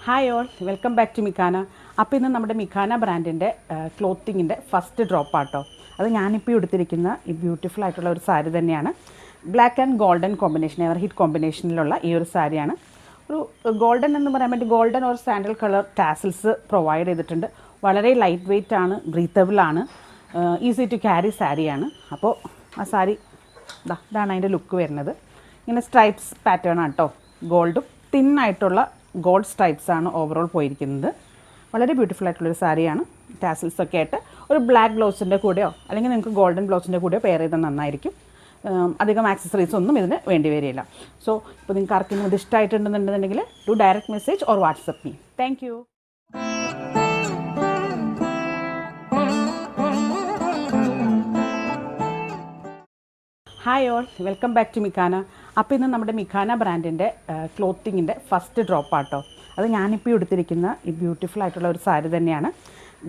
Hi all, welcome back to Mikana. അപ്പോൾ ഇന്ന് നമ്മുടെ മിക്കാന ബ്രാൻഡിൻ്റെ ക്ലോത്തിങ്ങിൻ്റെ ഫസ്റ്റ് ഡ്രോപ്പാട്ടോ. അത് ഞാനിപ്പോൾ എടുത്തിരിക്കുന്ന ഈ ബ്യൂട്ടിഫുൾ ആയിട്ടുള്ള ഒരു സാരി തന്നെയാണ്. Black and golden combination, ever hit കോമ്പിനേഷനിലുള്ള ഈ ഒരു സാരിയാണ്. ഒരു ഗോൾഡൻ എന്ന് പറയാൻ വേണ്ടി golden or sandal colour tassels provide ചെയ്തിട്ടുണ്ട്. വളരെ ലൈറ്റ് വെയ്റ്റ് ആണ്, ബ്രീത്തബിൾ ആണ്, ഈസി ടു ക്യാരി സാരിയാണ്. അപ്പോൾ ആ സാരി ഇതാണ് അതിൻ്റെ ലുക്ക് വരുന്നത്. ഇങ്ങനെ സ്ട്രൈപ്സ് പാറ്റേൺ ആണ് കേട്ടോ. ഗോൾഡും തിന്നായിട്ടുള്ള ഗോൾഡ് സ്ട്രൈപ്സ് ആണ് ഓവറോൾ പോയിരിക്കുന്നത്. വളരെ ബ്യൂട്ടിഫുൾ ആയിട്ടുള്ളൊരു സാരിയാണ്. ടാസിൽസ് ഒക്കെ ആയിട്ട് ഒരു ബ്ലാക്ക് ബ്ലൗസിൻ്റെ കൂടെയോ അല്ലെങ്കിൽ നിങ്ങൾക്ക് ഗോൾഡൻ ബ്ലൗസിൻ്റെ കൂടെയോ പെയർ ചെയ്താൽ നന്നായിരിക്കും. അധികം ആക്സസറീസ് ഒന്നും ഇതിന് വേണ്ടി വരില്ല. സോ ഇപ്പോൾ നിങ്ങൾക്ക് ആർക്കെങ്കിലും ഇത് ഇഷ്ടമായിട്ടുണ്ടെന്നുണ്ടെങ്കിൽ to direct message or WhatsApp me. Thank you. Hi all, welcome back to Mikana. അപ്പോൾ ഇന്ന് നമ്മുടെ മിക്കാന ബ്രാൻഡിൻ്റെ ക്ലോത്തിങ്ങിൻ്റെ ഫസ്റ്റ് ഡ്രോപ്പാട്ടോ. അത് ഞാനിപ്പോൾ എടുത്തിരിക്കുന്ന ഈ ബ്യൂട്ടിഫുൾ ആയിട്ടുള്ള ഒരു സാരി തന്നെയാണ്.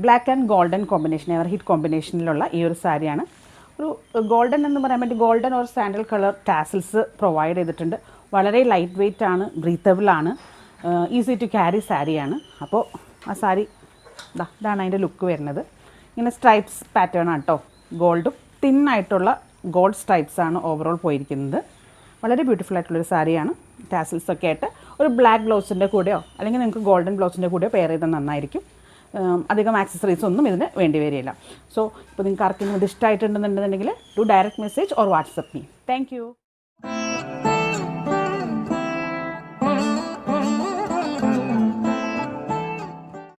Black and golden combination, ever hit കോമ്പിനേഷനിലുള്ള ഈ ഒരു സാരിയാണ്. ഒരു ഗോൾഡൻ എന്ന് പറയാൻ വേണ്ടി golden or sandal colour tassels provide ചെയ്തിട്ടുണ്ട്. വളരെ ലൈറ്റ് വെയ്റ്റ് ആണ്, ബ്രീത്തബിൾ ആണ്, ഈസി ടു ക്യാരി സാരിയാണ്. അപ്പോൾ ആ സാരി ഇതാണ് അതിൻ്റെ ലുക്ക് വരുന്നത്. ഇങ്ങനെ സ്ട്രൈപ്സ് പാറ്റേൺ ആണ് കേട്ടോ. ഗോൾഡും തിന്നായിട്ടുള്ള ഗോൾഡ് സ്ട്രൈപ്സ് ആണ് ഓവറോൾ പോയിരിക്കുന്നത്. വളരെ ബ്യൂട്ടിഫുൾ ആയിട്ടുള്ളൊരു സാരിയാണ്. ടാസിൽസ് ഒക്കെ ആയിട്ട് ഒരു ബ്ലാക്ക് ബ്ലൗസിൻ്റെ കൂടെയോ അല്ലെങ്കിൽ നിങ്ങൾക്ക് ഗോൾഡൻ ബ്ലൗസിൻ്റെ കൂടെയോ പെയർ ചെയ്താൽ നന്നായിരിക്കും. അധികം ആക്സസറീസ് ഒന്നും ഇതിന് വേണ്ടി വരില്ല. സോ ഇപ്പോൾ നിങ്ങൾക്ക് ആർക്കെങ്കിലും ഇത് ഇഷ്ടമായിട്ടുണ്ടെന്നുണ്ടെങ്കിൽ to direct message or WhatsApp me. Thank U.